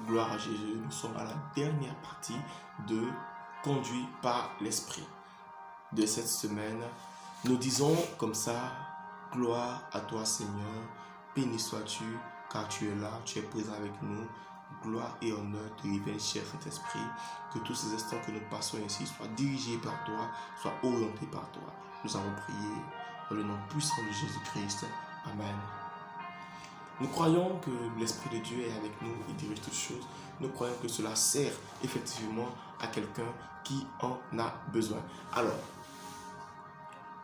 Gloire à Jésus, nous sommes à la dernière partie de Conduit par l'Esprit de cette semaine. Nous disons comme ça, gloire à toi Seigneur, béni sois-tu car tu es là, tu es présent avec nous. Gloire et honneur te révèlent, cher Saint-Esprit, que tous ces instants que nous passons ici soient dirigés par toi, soient orientés par toi. Nous avons prié dans le nom puissant de Jésus-Christ. Amen. Nous croyons que l'Esprit de Dieu est avec nous et dirige toutes choses. Nous croyons que cela sert effectivement à quelqu'un qui en a besoin. Alors,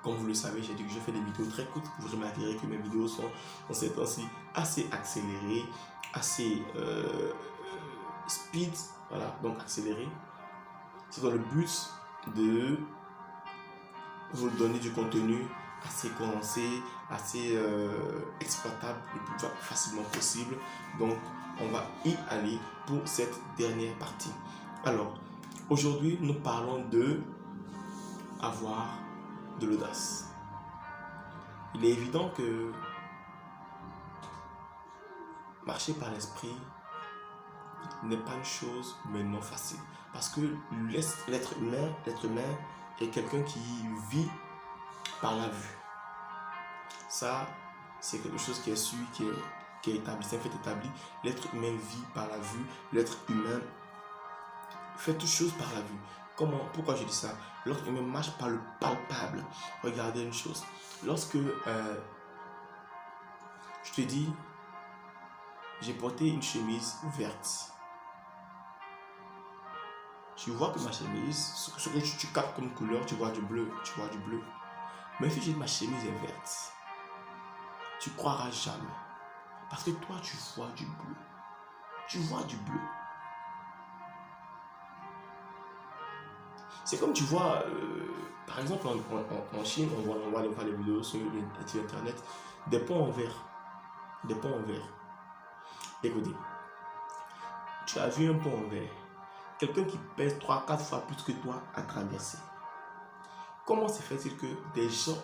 comme vous le savez, j'ai dit que je fais des vidéos très courtes. Vous remarquerez que mes vidéos sont en ces temps-ci assez accélérées, assez speed, voilà, donc accélérées. C'est dans le but de vous donner du contenu assez condensé, assez exploitable le plus facilement possible. Donc, on va y aller pour cette dernière partie. Alors, aujourd'hui, nous parlons de avoir de l'audace. Il est évident que marcher par l'esprit n'est pas une chose maintenant facile. Parce que l'être humain est quelqu'un qui vit par la vue. Ça, c'est quelque chose qui est su, qui est établi, c'est un fait établi. L'être humain vit par la vue. L'être humain fait toutes choses par la vue. Pourquoi je dis ça? L'être humain marche par le palpable. Regardez une chose. Lorsque je te dis, j'ai porté une chemise verte. Tu vois que ma chemise, ce que tu captes comme couleur, tu vois du bleu. Mais si je dis ma chemise est verte, tu croiras jamais. Parce que toi, tu vois du bleu. Tu vois du bleu. C'est comme tu vois, par exemple en Chine, on voit les vidéos sur Internet, des ponts en verre. Des ponts en verre. Écoutez, tu as vu un pont en verre. Quelqu'un qui pèse 3-4 fois plus que toi a traversé. Comment se fait-il que des gens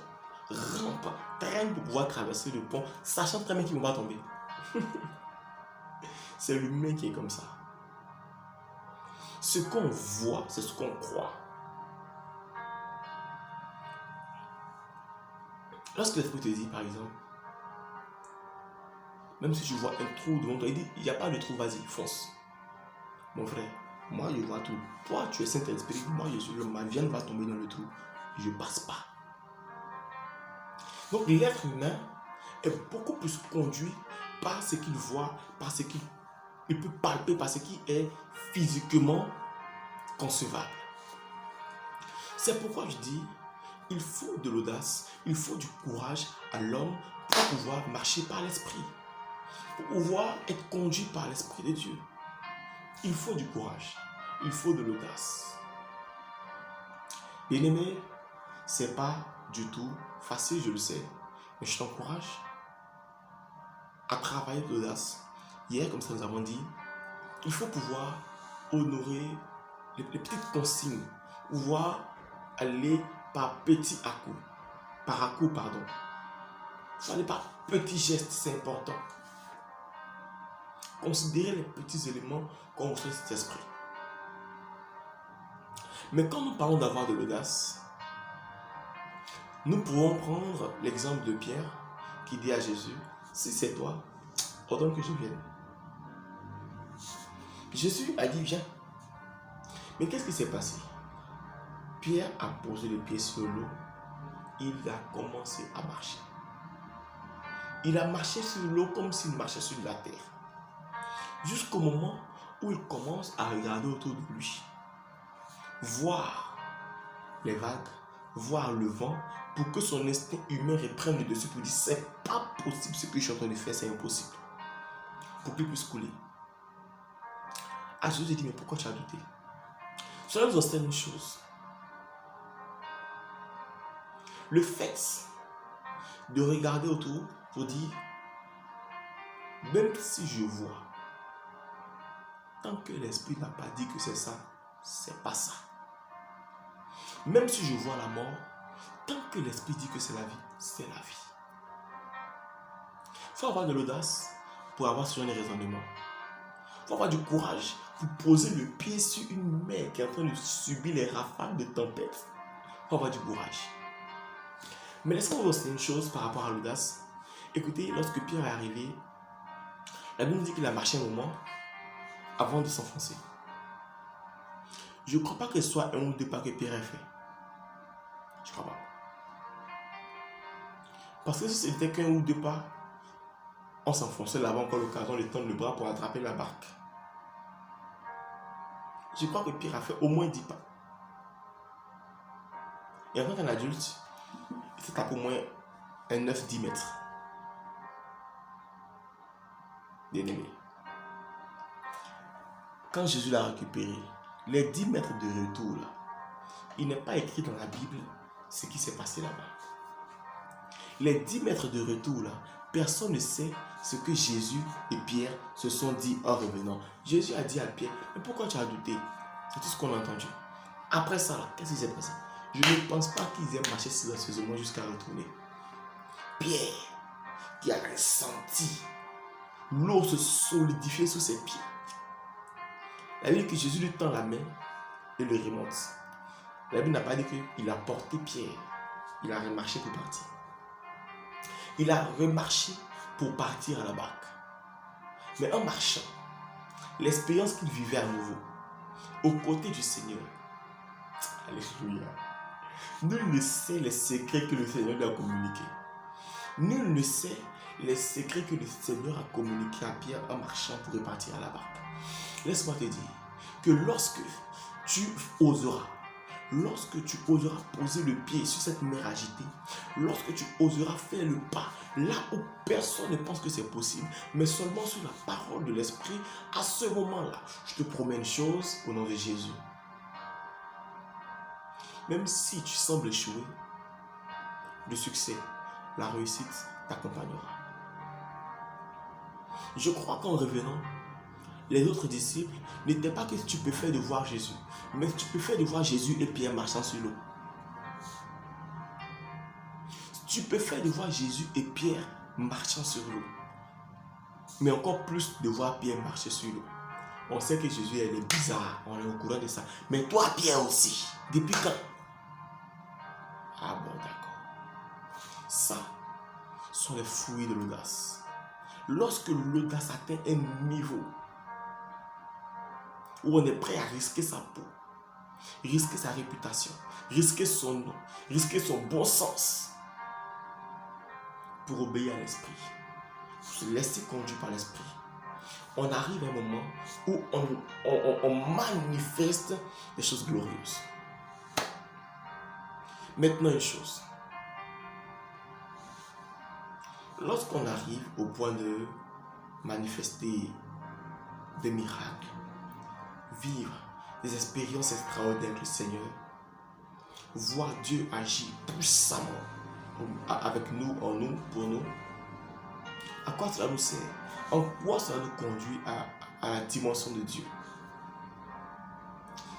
traînent pour pouvoir traverser le pont, sachant très bien qu'ils ne vont pas tomber? C'est l'humain qui est comme ça. Ce qu'on voit, c'est ce qu'on croit. Lorsque l'esprit te dit, par exemple, même si tu vois un trou devant toi, il dit, il n'y a pas de trou, vas-y, fonce. Mon frère, moi je vois tout. Toi, tu es Saint-Esprit, moi je suis ma viande va tomber dans le trou. Je ne passe pas. Donc l'être humain est beaucoup plus conduit par ce qu'il voit, par ce qu'il peut palper, par ce qui est physiquement concevable. C'est pourquoi je dis, il faut de l'audace, il faut du courage à l'homme pour pouvoir marcher par l'esprit, pour pouvoir être conduit par l'esprit de Dieu. Il faut du courage, il faut de l'audace. Bien-aimé, c'est pas du tout facile, je le sais, mais je t'encourage à travailler de l'audace. Hier, comme ça nous avons dit, il faut pouvoir honorer les petites consignes, pouvoir aller par petit à coup, par à coup, pardon. Il faut aller par petits gestes, c'est important. Considérez les petits éléments qu'on reçoit de cet esprit. Mais quand nous parlons d'avoir de l'audace, nous pouvons prendre l'exemple de Pierre qui dit à Jésus, si c'est toi, ordonne que je vienne. Jésus a dit, viens. Mais qu'est-ce qui s'est passé? Pierre a posé le pied sur l'eau, il a commencé à marcher. Il a marché sur l'eau comme s'il marchait sur la terre. Jusqu'au moment où il commence à regarder autour de lui. Voir les vagues, voir le vent, pour que son instinct humain reprenne le dessus pour dire, c'est pas possible ce que je suis en train de faire, c'est impossible. Pour qu'il puisse couler. Ah, Jésus dit, mais pourquoi tu as douté? Cela nous enseigne une chose. Le fait de regarder autour pour dire, même si je vois, tant que l'esprit n'a pas dit que c'est ça, c'est pas ça. Même si je vois la mort, tant que l'esprit dit que c'est la vie, c'est la vie. Il faut avoir de l'audace pour avoir ce genre de raisonnement. Il faut avoir du courage pour poser le pied sur une mer qui est en train de subir les rafales de tempête. Faut avoir du courage. Mais laissez-moi vous enseigner une chose par rapport à l'audace. Écoutez, lorsque Pierre est arrivé, la Bible dit qu'il a marché un moment avant de s'enfoncer. Je ne crois pas que ce soit un ou deux pas que Pierre ait fait. Je ne crois pas. Parce que si c'était qu'un ou deux pas, on s'enfonçait là-bas encore l'occasion de tendre le bras pour attraper la barque. Je crois que Pierre a fait au moins 10 pas. Et en tant qu'un adulte, il s'est tapé au moins un 9-10 mètres. Bien aimé. Quand Jésus l'a récupéré, les 10 mètres de retour, là, il n'est pas écrit dans la Bible ce qui s'est passé là-bas. Les 10 mètres de retour, là, personne ne sait ce que Jésus et Pierre se sont dit en revenant. Jésus a dit à Pierre, mais pourquoi tu as douté? C'est tout ce qu'on a entendu. Après ça, qu'est-ce qui s'est passé? Je ne pense pas qu'ils aient marché silencieusement jusqu'à retourner. Pierre, qui a ressenti l'eau se solidifier sous ses pieds. La Bible dit que Jésus lui tend la main et le remonte. La Bible n'a pas dit qu'il a porté Pierre. Il a remarché pour partir. Il a remarché pour partir à la barque. Mais en marchant, l'expérience qu'il vivait à nouveau, aux côtés du Seigneur, alléluia, nul ne sait les secrets que le Seigneur lui a communiqués. Nul ne sait les secrets que le Seigneur a communiqués à Pierre en marchant pour repartir à la barque. Laisse-moi te dire que lorsque tu oseras poser le pied sur cette mer agitée, lorsque tu oseras faire le pas là où personne ne pense que c'est possible, mais seulement sur la parole de l'Esprit, à ce moment-là, je te promets une chose au nom de Jésus. Même si tu sembles échouer, le succès, la réussite t'accompagnera. Je crois qu'en revenant, les autres disciples n'étaient pas que stupéfaits de voir Jésus, mais stupéfaits de voir Jésus et Pierre marchant sur l'eau. Stupéfaits de voir Jésus et Pierre marchant sur l'eau. Mais encore plus de voir Pierre marcher sur l'eau. On sait que Jésus elle est bizarre, on est au courant de ça. Mais toi Pierre aussi, depuis quand? Ah bon, d'accord. Ça sont les fruits de l'audace. Lorsque l'audace atteint un niveau où on est prêt à risquer sa peau, risquer sa réputation, risquer son nom, risquer son bon sens pour obéir à l'esprit, pour se laisser conduire par l'esprit, on arrive à un moment où on manifeste des choses glorieuses. Maintenant une chose, lorsqu'on arrive au point de manifester des miracles, vivre des expériences extraordinaires avec le Seigneur, voir Dieu agir puissamment avec nous, en nous, pour nous, à quoi cela nous sert? En quoi cela nous conduit à la dimension de Dieu?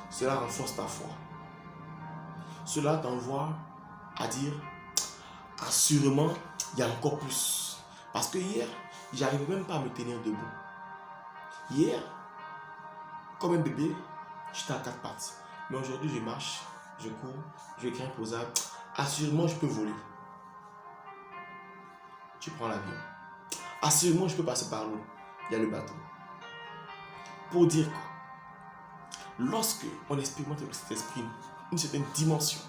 Cela renforce ta foi. Cela t'envoie à dire, assurément, il y a encore plus. Parce que hier, j'arrivais même pas à me tenir debout. Hier, comme un bébé, j'étais à 4 pattes. Mais aujourd'hui, je marche, je cours, je grimpe aux arbres. Assurément, je peux voler. Tu prends l'avion. Assurément, je peux passer par l'eau. Il y a le bateau. Pour dire quoi? Lorsque on expérimente avec cet esprit une certaine dimension,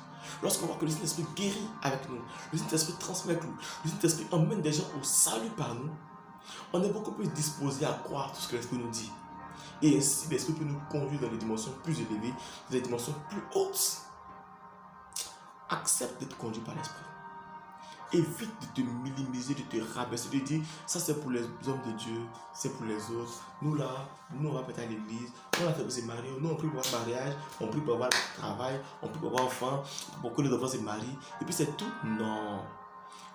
lorsqu'on voit que le Saint-Esprit guérit avec nous, le Saint-Esprit transmet avec nous, le Saint-Esprit emmène des gens au salut par nous, on est beaucoup plus disposé à croire tout ce que l'Esprit nous dit. Et ainsi, l'Esprit peut nous conduire dans des dimensions plus élevées, dans des dimensions plus hautes. Accepte d'être conduit par l'Esprit. Évite de te minimiser, de te rabaisser, de dire ça c'est pour les hommes de Dieu, c'est pour les autres. Nous là, nous on va peut-être à l'église, on a fait pour se marier, nous on prie pour avoir mariage, on prie pour avoir travail, on prie pour avoir enfant, pour que les enfants se marient, et puis c'est tout. Non,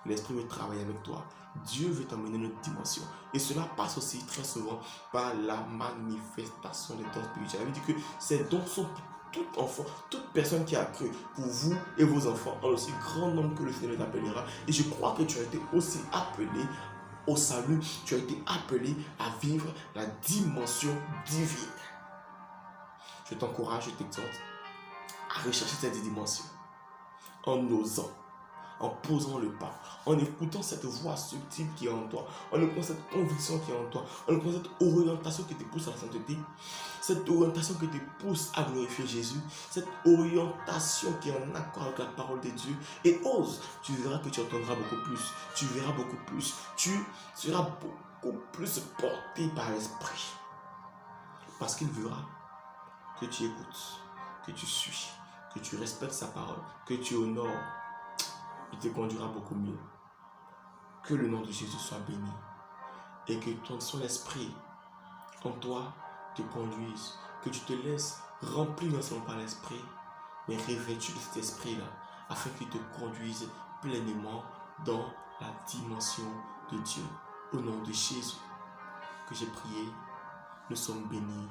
l'Esprit veut travailler avec toi. Dieu veut t'emmener une autre dimension. Et cela passe aussi très souvent par la manifestation des dons spirituels. Il dit que ces dons sont pour tout enfant, toute personne qui a cru, pour vous et vos enfants, en aussi grand nombre que le Seigneur les appellera. Et je crois que tu as été aussi appelé au salut, tu as été appelé à vivre la dimension divine. Je t'encourage, je t'exhorte à rechercher cette dimension en osant, en posant le pas, en écoutant cette voix subtile qui est en toi, en écoutant cette conviction qui est en toi, en écoutant cette orientation qui te pousse à la sainteté, cette orientation qui te pousse à glorifier Jésus, cette orientation qui est en accord avec la parole de Dieu, et ose, tu verras que tu entendras beaucoup plus, tu verras beaucoup plus, tu seras beaucoup plus porté par l'Esprit, parce qu'il verra que tu écoutes, que tu suis, que tu respectes sa parole, que tu honores. Il te conduira beaucoup mieux. Que le nom de Jésus soit béni et que son esprit en toi te conduise, que tu te laisses remplir non seulement par l'esprit, mais revêtu de cet esprit-là, afin qu'il te conduise pleinement dans la dimension de Dieu. Au nom de Jésus que j'ai prié, nous sommes bénis.